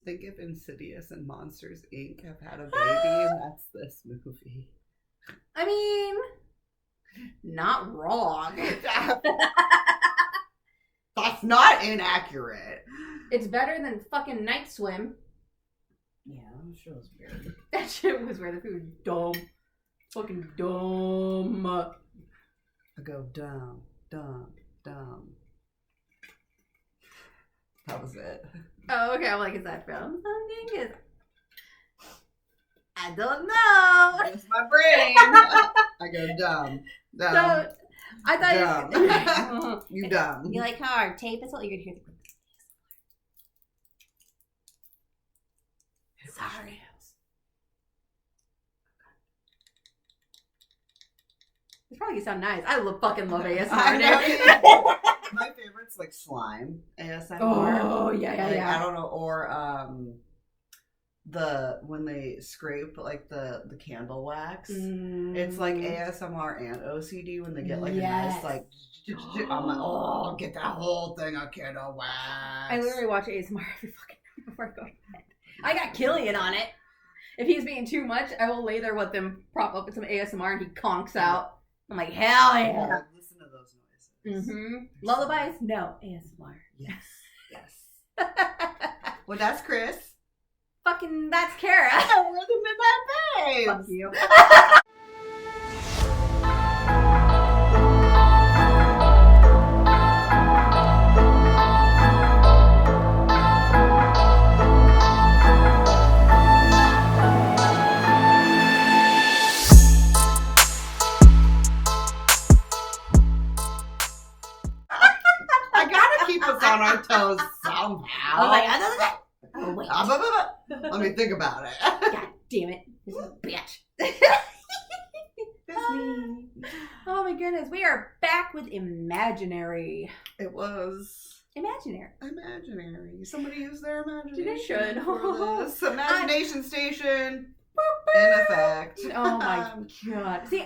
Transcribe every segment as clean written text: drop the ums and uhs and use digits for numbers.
Think if Insidious and Monsters Inc. have had a baby, and that's this movie. I mean, not wrong. That's not inaccurate. It's better than fucking Night Swim. Yeah, I'm sure it was weird. That shit was weird. That food was dumb. Fucking dumb. I go dumb, dumb, dumb. That was it. Oh, okay. I'm like, is that from something? I don't know. It's my brain. I go dumb, dumb. So, I thought dumb. You dumb. You like how our tape is what you're gonna hear the Sorry. It's probably gonna sound nice. I fucking love ASMR. My favorite's like slime ASMR. Oh yeah. I don't know, or when they scrape like the candle wax. It's like ASMR and OCD when they get like a nice like. I'm like, oh, get that whole thing of candle wax. I literally watch ASMR every fucking night before I go to bed. I got Killian on it. If he's being too much, I will lay there with him, prop up with some ASMR, and he conks out. I'm like, hell yeah. Listen to those noises. Mm-hmm. Lullabies? No. ASMR. Yes. Well, that's Chris. Fucking, that's Kara. We're the Midnight Babes. Fuck you. On our toes somehow. I was like, oh wait. Let me think about it. God damn it. This is a bitch. Oh my goodness. We are back with Imaginary. It was Imaginary. Somebody used their imagination. They should. For this imagination station in effect. Oh my god. See,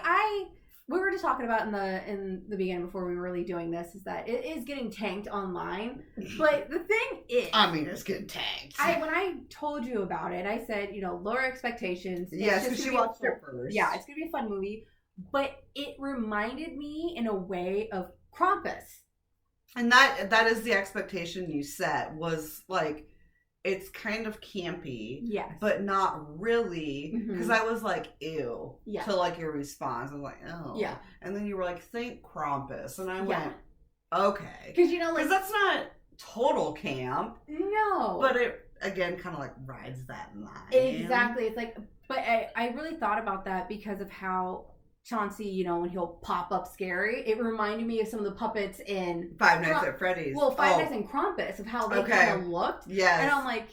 we were just talking about in the beginning before we were really doing this is that it is getting tanked online. But the thing is, I mean, it's getting tanked. When I told you about it, I said, lower expectations. Yes, because she watched it first. Yeah, it's gonna be a fun movie. But it reminded me in a way of Krampus. And that is the expectation you set, was like, it's kind of campy, yes, but not really, because I was like, ew, to like your response. I was like, oh. Yeah. And then you were like, think Krampus. And I went, okay. Because, Because that's not total camp. No. But it, again, kind of like rides that line. Exactly. It's like, but I really thought about that because of how Chauncey, when he'll pop up scary, it reminded me of some of the puppets in Five Nights at Freddy's. Well, Five Nights in Krampus, of how they kind of looked. Yes. And I'm like,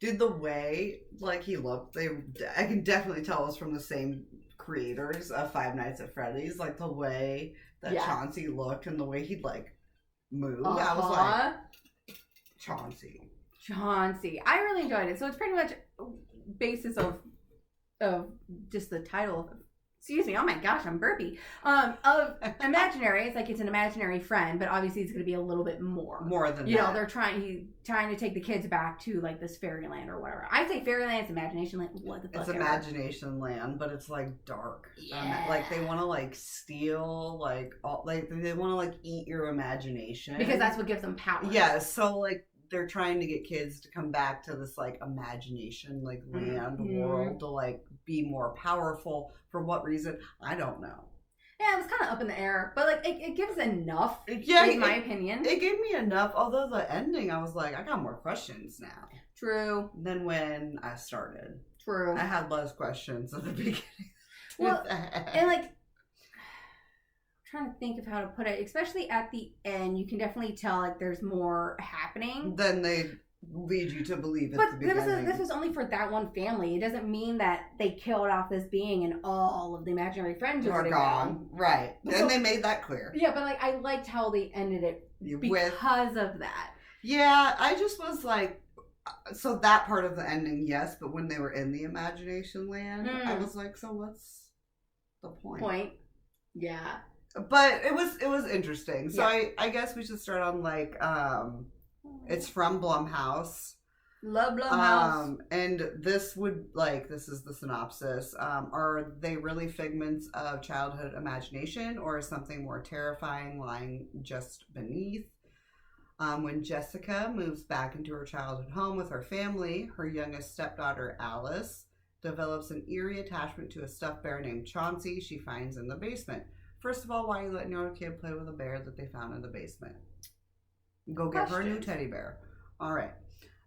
dude, the way like he looked, I can definitely tell it was from the same creators of Five Nights at Freddy's. Like the way that Chauncey looked and the way he'd like move. I was like, Chauncey. I really enjoyed it. So it's pretty much basis of just the title. Excuse me. Oh my gosh, I'm burpy. Of imaginary. It's like it's an imaginary friend, but obviously it's going to be a little bit more than that. They're trying to take the kids back to like this fairyland or whatever. I say fairyland, it's imagination land. What the fuck? It's imagination land, but it's like dark. Yeah. Like they want to like steal, like all, like they want to like eat your imagination because that's what gives them power. Yeah. So like they're trying to get kids to come back to this like imagination like land world to like be more powerful. For what reason? I don't know. Yeah, it was kind of up in the air, but like it gives enough. Yeah, in my opinion, it gave me enough. Although the ending, I was like, I got more questions now. True. Than when I started. True. I had less questions at the beginning. Well, and like, I'm trying to think of how to put it, especially at the end, you can definitely tell like there's more happening. Then they lead you to believe. But this was only for that one family. It doesn't mean that they killed off this being and all of the imaginary friends are gone. Right. And they made that clear. Yeah, but like I liked how they ended it because of that. Yeah, I just was like, so that part of the ending, yes, but when they were in the imagination land, I was like, so what's the point? Yeah. But it was interesting. So I guess we should start on like it's from Blumhouse. Love Blumhouse. And this is the synopsis. Are they really figments of childhood imagination, or is something more terrifying lying just beneath? When Jessica moves back into her childhood home with her family, her youngest stepdaughter, Alice, develops an eerie attachment to a stuffed bear named Chauncey she finds in the basement. First of all, why are you letting your kid play with a bear that they found in the basement? Go get her a new teddy bear. All right.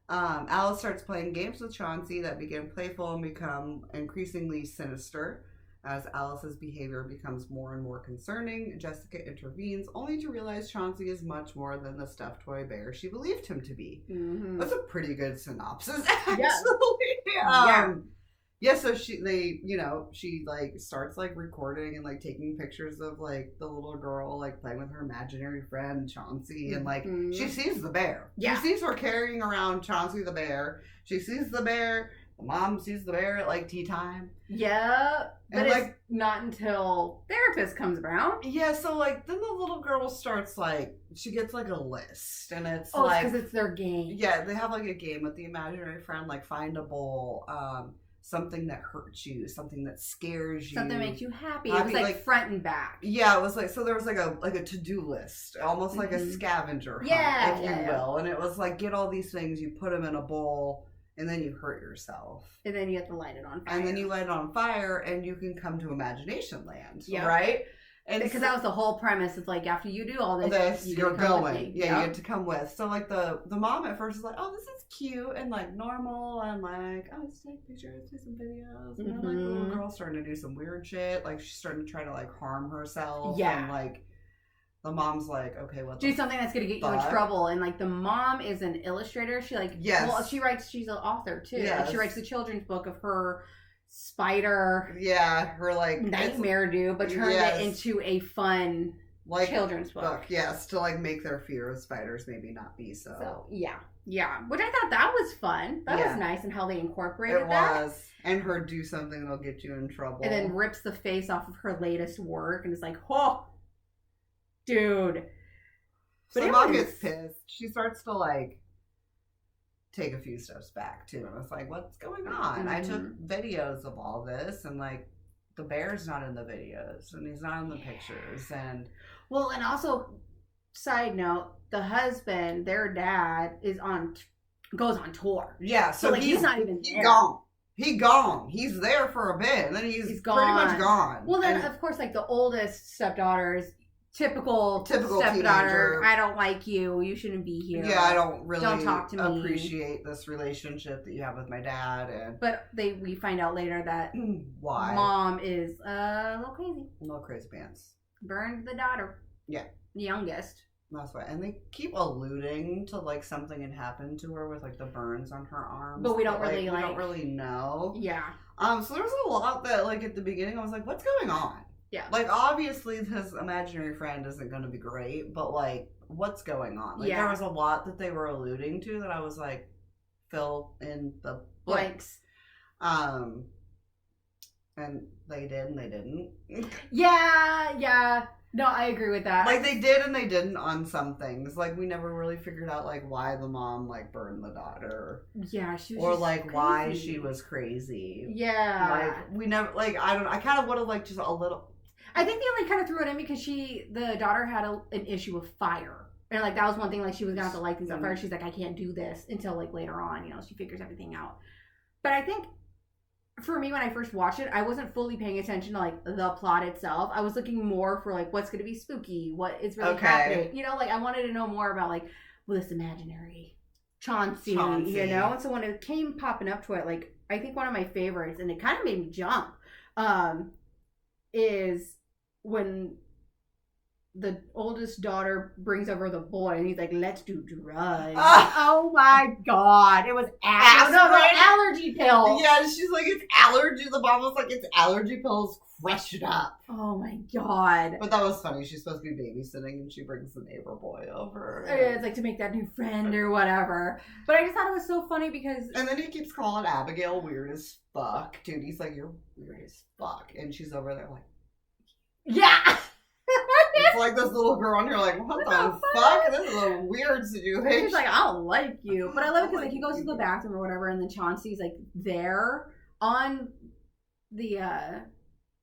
Alice starts playing games with Chauncey that begin playful and become increasingly sinister. As Alice's behavior becomes more and more concerning, Jessica intervenes, only to realize Chauncey is much more than the stuffed toy bear she believed him to be. Mm-hmm. That's a pretty good synopsis, actually. So she starts like recording and like taking pictures of like the little girl like playing with her imaginary friend Chauncey, and like she sees the bear. Yeah. She sees her carrying around Chauncey the bear. She sees the bear. The mom sees the bear at like tea time. Yeah, but it's not until therapist comes around. Yeah, so like then the little girl starts like she gets like a list, and it's because it's their game. Yeah, they have like a game with the imaginary friend, like find a bowl, something that hurts you, something that scares you, something that makes you happy. It was like front and back. Yeah, it was like, so there was like a to-do list, almost like a scavenger hunt, if you will, and it was like get all these things, you put them in a bowl. And then you hurt yourself. And then you have to light it on fire. And then you light it on fire, and you can come to Imagination Land, right? And because that was the whole premise. It's like, after you do all this you're going. Yeah, you get to come with. So, like, the mom at first is like, oh, this is cute and, like, normal. And, like, oh, let's take pictures, take some videos. And then, like, the little girl's starting to do some weird shit. Like, she's starting to try to, like, harm herself. Yeah. And, like, the mom's like, okay, do something that's gonna get you in trouble. And like the mom is an illustrator. She she's an author too. Yes. Like, she writes the children's book of her spider. Yeah, her like nightmare but turned it into a fun like children's book. Yes, to like make their fear of spiders maybe not be so. Yeah. Which I thought that was fun. That was nice, and how they incorporated that. It was. And her do something that'll get you in trouble. And then rips the face off of her latest work and is like, oh, dude. But so mom gets pissed. She starts to like take a few steps back too. And it's like, what's going on? Mm-hmm. I took videos of all this, and like the bear's not in the videos, and he's not in the pictures, and also, side note, the husband, their dad, goes on tour. Yeah, so like he's not even there. Gone. He's there for a bit, and then he's gone. Pretty much gone. Well, then of course, like the oldest stepdaughter is typical stepdaughter. Teenager. I don't like you. You shouldn't be here. Yeah, I don't talk to me. Appreciate this relationship that you have with my dad. But we find out later that why mom is a little crazy pants. Burned the daughter. Yeah, the youngest. That's why, and they keep alluding to like something had happened to her with like the burns on her arms, but we don't really know. Yeah. So there was a lot that like at the beginning I was like, what's going on? Yeah. Like, obviously, his imaginary friend isn't going to be great, but, like, what's going on? Like, there was a lot that they were alluding to that I was like, fill in the blanks. And they did and they didn't. Yeah. No, I agree with that. Like, they did and they didn't on some things. Like, we never really figured out, like, why the mom, like, burned the daughter. Yeah, she was or, like, crazy. Why she was crazy. Yeah. Like, we never, like, I kind of would have, like, just a little... I think they only kind of threw it in because the daughter had an issue with fire. And, like, that was one thing, like, she was going to have to light things on fire. She's like, I can't do this until, like, later on, she figures everything out. But I think, for me, when I first watched it, I wasn't fully paying attention to, like, the plot itself. I was looking more for, like, what's going to be spooky, what is really happening. Like, I wanted to know more about, like, this imaginary Chauncey, And so when it came popping up to it, like, I think one of my favorites, and it kind of made me jump, is when the oldest daughter brings over the boy, and he's like, let's do drugs. Oh my god. It was allergy pills. Yeah, she's like, it's allergy. The mom was like, it's allergy pills crushed up. Oh my god. But that was funny. She's supposed to be babysitting, and she brings the neighbor boy over. It's like to make that new friend or whatever. But I just thought it was so funny because... And then he keeps calling Abigail weird as fuck. Dude, he's like, you're weird as fuck. And she's over there like... Yeah! it's like this little girl, and you're like, what the fuck? This is a weird situation. She's like, I don't like you. But I love it because, like, he goes to the bathroom or whatever, and then Chauncey's, like, there on the,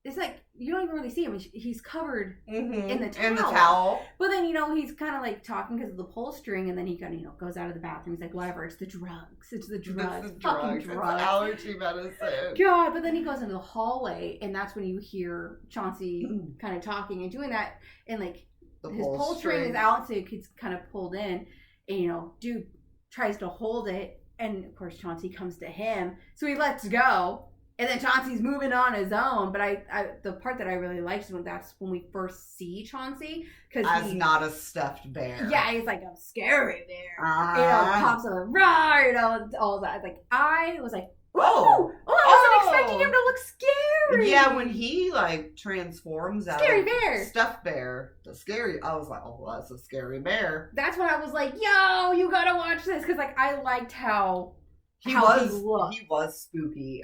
it's like, you don't even really see him. He's covered in the towel. In the towel. But then, he's kind of like talking because of the pull string, and then he kind of, goes out of the bathroom. He's like, whatever, it's the drugs. It's the drugs. It's fucking drugs. It's allergy medicine. God, but then he goes into the hallway, and that's when you hear Chauncey kind of talking and doing that. And, like, his pull string is out, so it's kind of pulled in. And, dude tries to hold it, and, of course, Chauncey comes to him. So he lets go. And then Chauncey's moving on his own, but the part that I really liked is that's when we first see Chauncey, as not a stuffed bear. Yeah, he's like a scary bear. Pops up, roar, all that. I was like, whoa! I wasn't expecting him to look scary. Yeah, when he transforms out scary of bear, stuffed bear, I was like, oh, that's a scary bear. That's when I was like, yo, you gotta watch this because I liked how. He was spooky.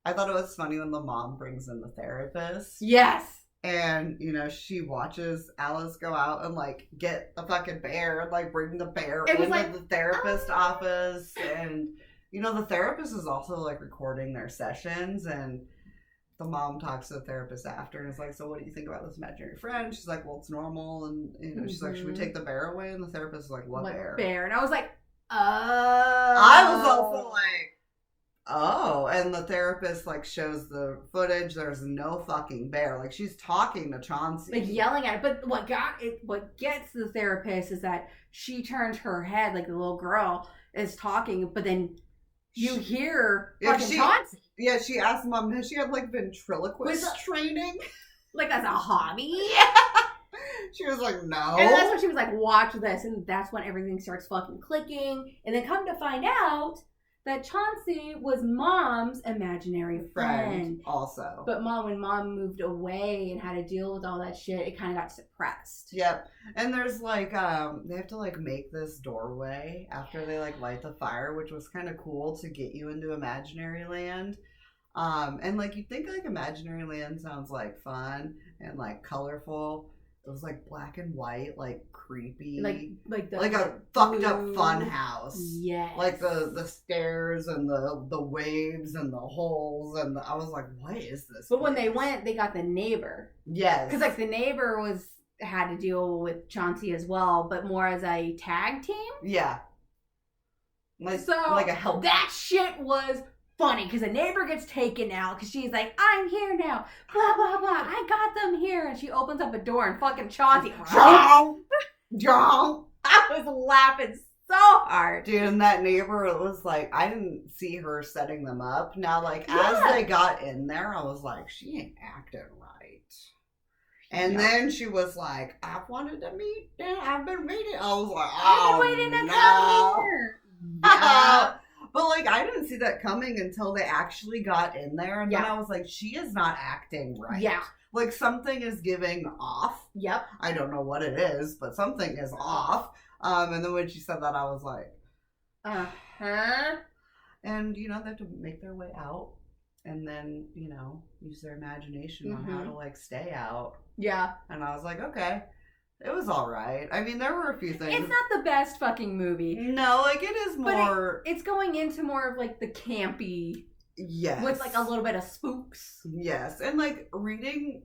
I thought it was funny when the mom brings in the therapist. Yes. And, she watches Alice go out and, get the fucking bear and, bring the bear into the therapist office. And, the therapist is also, recording their sessions. And the mom talks to the therapist after and is like, so what do you think about this imaginary friend? She's like, well, it's normal. And, she's like, should we take the bear away? And the therapist is like, what bear? Bear. And I was like, oh. I was also like, oh. And the therapist shows the footage. There's no fucking bear. She's talking to Chauncey, yelling at it. But what gets the therapist is that she turned her head, the little girl is talking, but then you hear fucking Chauncey. Yeah, she asked mom, has she had ventriloquist training? As a hobby? Yeah. She was like, no. And that's when she was like, watch this. And that's when everything starts fucking clicking. And then come to find out that Chauncey was Mom's imaginary friend. Also. But when Mom moved away and had to deal with all that shit, it kind of got suppressed. Yep. And there's they have to make this doorway after they light the fire, which was kind of cool to get you into imaginary land. And you'd think imaginary land sounds fun and colorful. It was black and white, creepy, like a fucked up fun house. Yes, the stairs and the waves and the holes, and I was like, what is this? But when they went, they got the neighbor. Yes, because the neighbor had to deal with Chauncey as well, but more as a tag team. Yeah, a help. That shit was funny because the neighbor gets taken out because she's like, I'm here now, blah blah blah, I got them here, and she opens up a door and fucking Chauncey I was laughing so hard, dude. And that neighbor, it was I didn't see her setting them up. Now as they got in there, I was like, she ain't acting right. And then she was like, I've wanted to meet them, I've been waiting. I was like, oh, I've been waiting to come here. Yeah. But I didn't see that coming until they actually got in there, and then I was like, she is not acting right. Yeah. Something is giving off. Yep. I don't know what it is, but something is off. And then when she said that, I was like, uh-huh. And, they have to make their way out and then, use their imagination on how to, stay out. Yeah. And I was like, okay. It was all right. I mean, there were a few things. It's not the best fucking movie. No, it is more... But it's going into more of, the campy... Yes. With, a little bit of spooks. Yes. And, reading,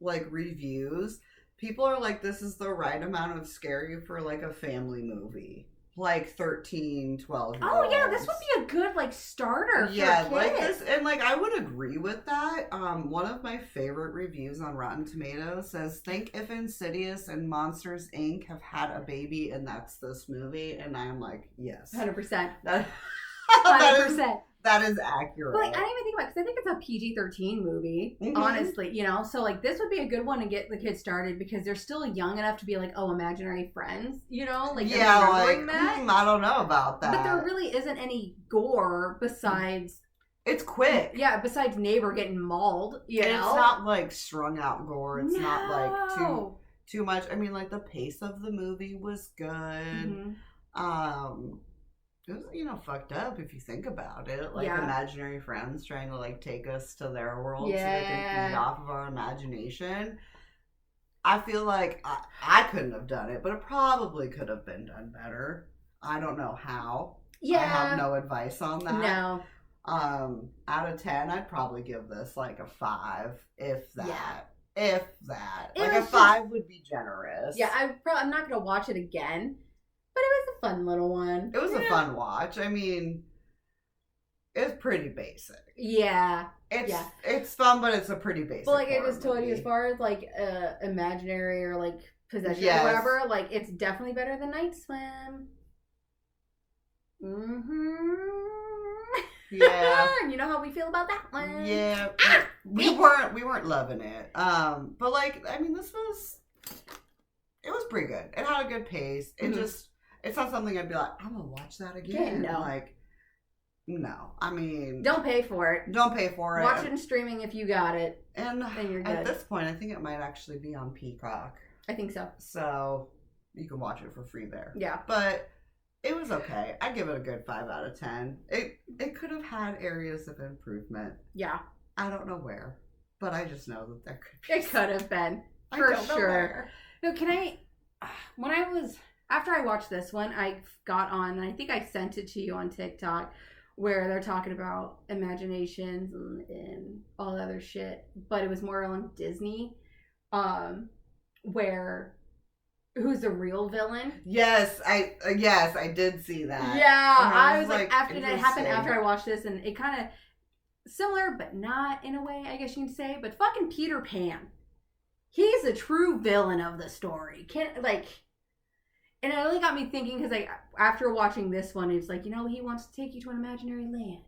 reviews, people are like, this is the right amount of scary for, a family movie. 13, 12 years. Oh, yeah, this would be a good, starter for kids. This, and, I would agree with that. One of my favorite reviews on Rotten Tomatoes says, think if Insidious and Monsters, Inc. have had a baby, and that's this movie. And I'm like, yes. 100%. 100%. That is accurate. But I didn't even think about it, because I think it's a PG-13 movie, honestly, So, this would be a good one to get the kids started, because they're still young enough to be like, oh, imaginary friends, remembering that. I don't know about that. But there really isn't any gore besides... It's quick. Yeah, besides neighbor getting mauled, It's not, strung out gore. It's not, too much. I mean, the pace of the movie was good. It was, fucked up if you think about it. Imaginary friends trying to, take us to their world so they can feed off of our imagination. I feel like I couldn't have done it, but it probably could have been done better. I don't know how. Yeah. I have no advice on that. No. Out of 10, I'd probably give this like a 5, if that. Yeah. If that. It like a was 5 would be generous. Yeah, I'm not going to watch it again, but it was a fun little one. It was a fun watch. I mean, it's pretty basic. Yeah. It's fun, but it's a pretty basic. But like I just movie. told you, as far as like imaginary or like possession or whatever, like it's definitely better than Night Swim. Yeah. You know how we feel about that one. Yeah. We weren't loving it. But like, I mean, it was pretty good. It had a good pace. It just, it's not something I'd be like, I'm gonna watch that again. No. Like, no. I mean, don't pay for it. Don't pay for it. Watch it in streaming if you got it. And you're good. At this point, I think it might actually be on Peacock. I think so. So you can watch it for free there. Yeah. But it was okay. I'd give it a good 5 out of 10. It could have had areas of improvement. Yeah. I don't know where, but I just know that there could be. It could have been. For sure. No, after I watched this one, I got on, and I think I sent it to you on TikTok, where they're talking about imaginations and all the other shit, but it was more on Disney, where who's the real villain? Yes, I did see that. Yeah, I was like after that it happened after I watched this, and it kind of similar, but not in a way, I guess you can say. But fucking Peter Pan, he's a true villain of the story. And it really got me thinking, because like after watching this one, it's like, he wants to take you to an imaginary land,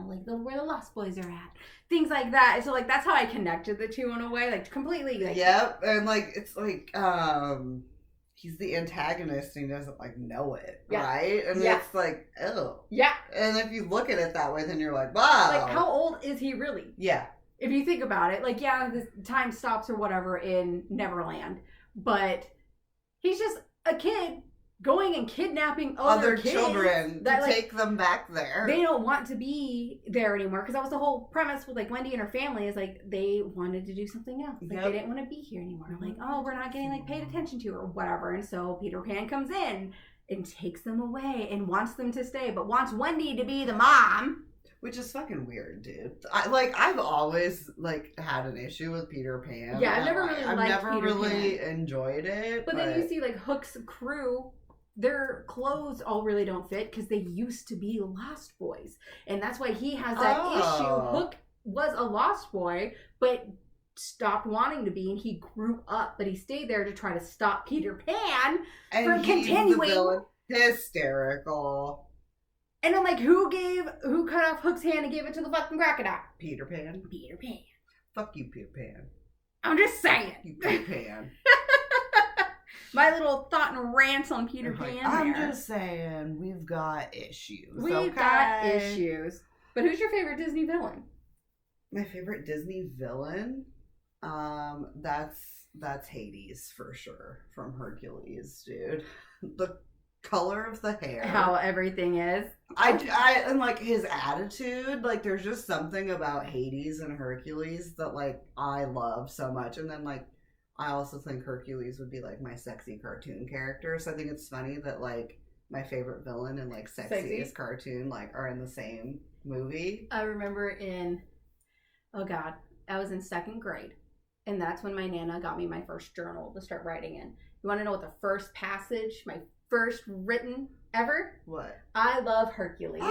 like where the Lost Boys are at, things like that. And so like that's how I connected the two in a way, like completely. Like, yep, and like it's like he's the antagonist and he doesn't like know it, right? And it's like, oh, yeah. And if you look at it that way, then you're like, wow, like how old is he really? Yeah. If you think about it, like the time stops or whatever in Neverland, but he's just a kid going and kidnapping other children that, to take them back there. They don't want to be there anymore, because that was the whole premise with like Wendy and her family, is like they wanted to do something else. Like they didn't want to be here anymore. Like, oh, we're not getting like paid attention to or whatever. And so Peter Pan comes in and takes them away and wants them to stay, but wants Wendy to be the mom. Which is fucking weird, dude. I've always had an issue with Peter Pan. Yeah, I've never really enjoyed it. But then you see like Hook's crew, their clothes all really don't fit because they used to be Lost Boys, and that's why he has that issue. Hook was a Lost Boy, but stopped wanting to be, and he grew up, but he stayed there to try to stop Peter Pan from continuing. Hysterical. And then, like, who cut off Hook's hand and gave it to the fucking crocodile? Peter Pan. Peter Pan. Fuck you, Peter Pan. I'm just saying. You Peter Pan. My little thought and rants on Peter Pan. I'm just saying, we've got issues. We've got issues. But who's your favorite Disney villain? My favorite Disney villain? That's Hades for sure, from Hercules, dude. The color of the hair, how everything is, and like his attitude, like there's just something about Hades and Hercules that like I love so much. And then like I also think Hercules would be like my sexy cartoon character, so I think it's funny that like my favorite villain and like sexiest cartoon like are in the same movie. I remember I was in 2nd grade, and that's when my Nana got me my first journal to start writing in. You want to know what the first passage, my first written ever? What? I love Hercules. I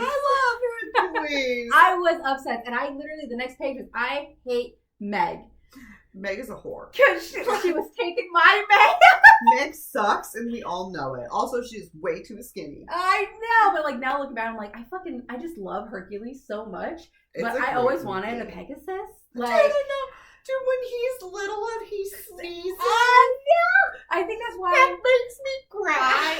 love Hercules. I was upset, and I literally, the next page was, I hate Meg. Meg is a whore. Because she was taking my Meg. Meg sucks, and we all know it. Also, she's way too skinny. I know, but like now looking back, I'm like, I just love Hercules so much. But I always wanted a Pegasus. Like, I don't know. Dude, when he's little and he sneezes. I know. I think that's why. That makes me cry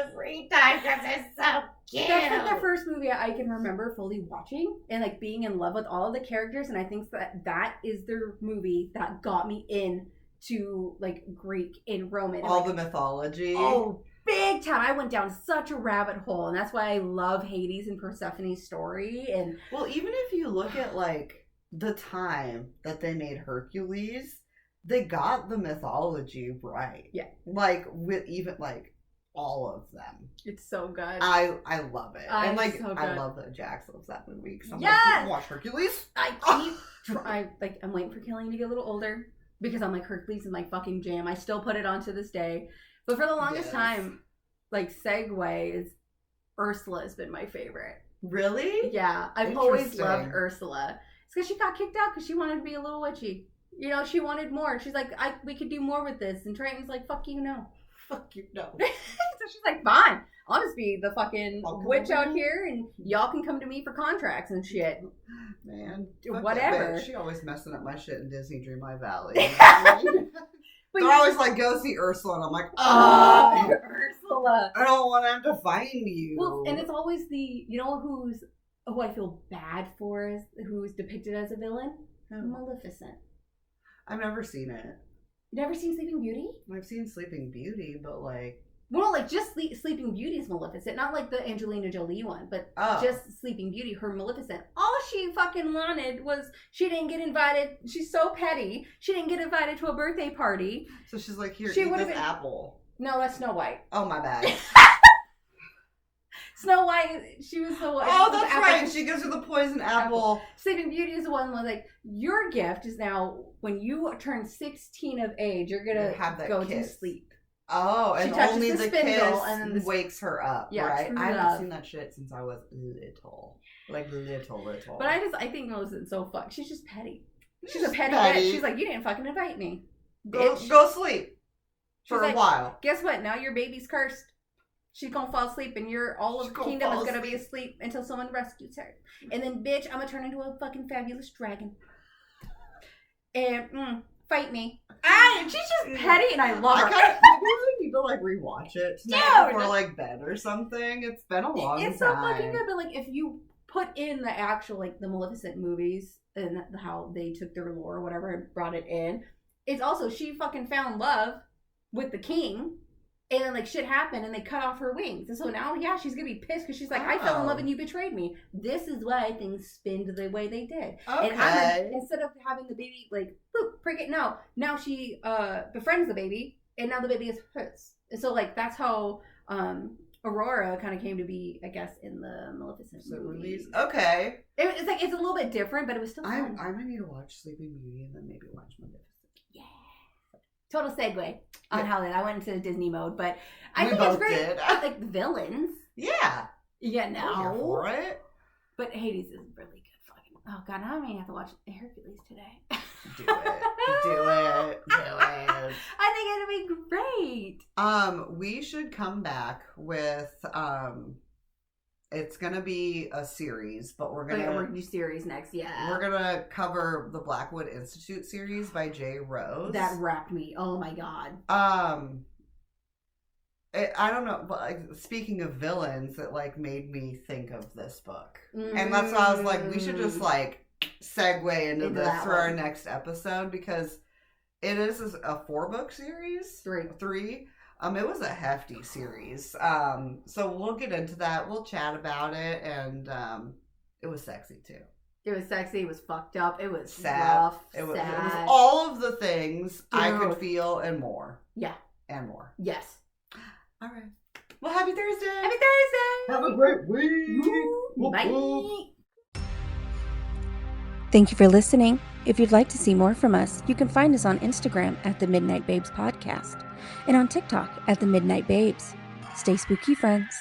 every time because it's so cute. That's like the first movie I can remember fully watching and like being in love with all of the characters. And I think that is the movie that got me into like Greek and Roman. All the mythology. Oh, big time. I went down such a rabbit hole. And that's why I love Hades and Persephone's story. And well, even if you look at like the time that they made Hercules, they got the mythology right. Yeah. Like, with even, like, all of them. It's so good. I love it. And, like, so I love that Jax loves that movie. Cause I'm yes! like, watch Hercules. I keep I'm waiting for Killian to get a little older because I'm like, Hercules is my fucking jam. I still put it on to this day. But for the longest time, like, Segway is Ursula has been my favorite. Really? Yeah. I've always loved Ursula. It's because she got kicked out because she wanted to be a little witchy. You know, she wanted more. She's like, we could do more with this. And Triton's like, fuck you, no. Fuck you, no. So she's like, fine. I'll just be the fucking witch out here and y'all can come to me for contracts and shit. Man. Whatever. She always messing up my shit in Disney Dreamlight Valley. But they're always like, go see Ursula. And I'm like, oh, Ursula. I don't want him to find you. Well, and it's always who I feel bad for, who's depicted as a villain? Maleficent. I've never seen it. You never seen Sleeping Beauty? I've seen Sleeping Beauty, but like... Well, like, just Sleeping Beauty is Maleficent. Not like the Angelina Jolie one, but just Sleeping Beauty, her Maleficent. All she fucking wanted was she didn't get invited. She's so petty. She didn't get invited to a birthday party. So she's like, here, eat this apple. No, that's Snow White. Oh, my bad. Snow White, she was the one. Oh, that's right. She gives her the poison apple. Sleeping Beauty is the one where, like, your gift is now, when you turn 16 of age, you're going to go to sleep. Oh, and only the kiss and then wakes her up, right? I haven't seen that shit since I was little. Like, little. But I think Melissa's so fucked. She's just petty. She's a petty bitch. She's like, you didn't fucking invite me. Go sleep. For a while. Guess what? Now your baby's cursed. She's gonna fall asleep and all of the kingdom is gonna be asleep until someone rescues her. And then, bitch, I'm gonna turn into a fucking fabulous dragon. And, fight me. She's just petty and I love her. I really need to, like, rewatch it tonight before, like, bed or something. It's been a long time. It's so fucking good, but, like, if you put in the actual, like, the Maleficent movies and how they took their lore or whatever and brought it in, it's also, she fucking found love with the king. And then, like, shit happened, and they cut off her wings. And so now, she's going to be pissed because she's like, I fell in love and you betrayed me. This is why things spinned the way they did. Okay. And instead of having the baby, like, boop, prick it, no. Now she befriends the baby, and now the baby is hers. And so, like, that's how Aurora kind of came to be, I guess, in the Maleficent movies. Okay. It's like, it's a little bit different, but it was still fun. I might need to watch Sleeping Beauty and then maybe watch Maleficent. Yeah. Total segue on how I went into Disney mode, but I think both it's great. Did. Like the villains. Yeah. Yeah, no. I'm here for it. But Hades is really good fucking. Oh god, now I may have to watch Hercules today. Do it. I think it'll be great. We should come back with it's gonna be a series, but we're gonna do series next. Yeah, we're gonna cover the Blackwood Institute series by Jay Rose. That wrapped me. Oh my god. I don't know, but like, speaking of villains, it like made me think of this book, and that's why I was like, we should just like segue into this for our next episode because it is a 4-book series. Three. It was a hefty series. So we'll get into that. We'll chat about it, and it was sexy too. It was sexy. It was fucked up. It was sad. Rough, it was sad. all of the things I could feel and more. Yeah. And more. Yes. All right. Well, happy Thursday. Happy Thursday. Have a great week. Bye. Thank you for listening. If you'd like to see more from us, you can find us on Instagram at The Midnight Babes Podcast and on TikTok at The Midnight Babes. Stay spooky, friends.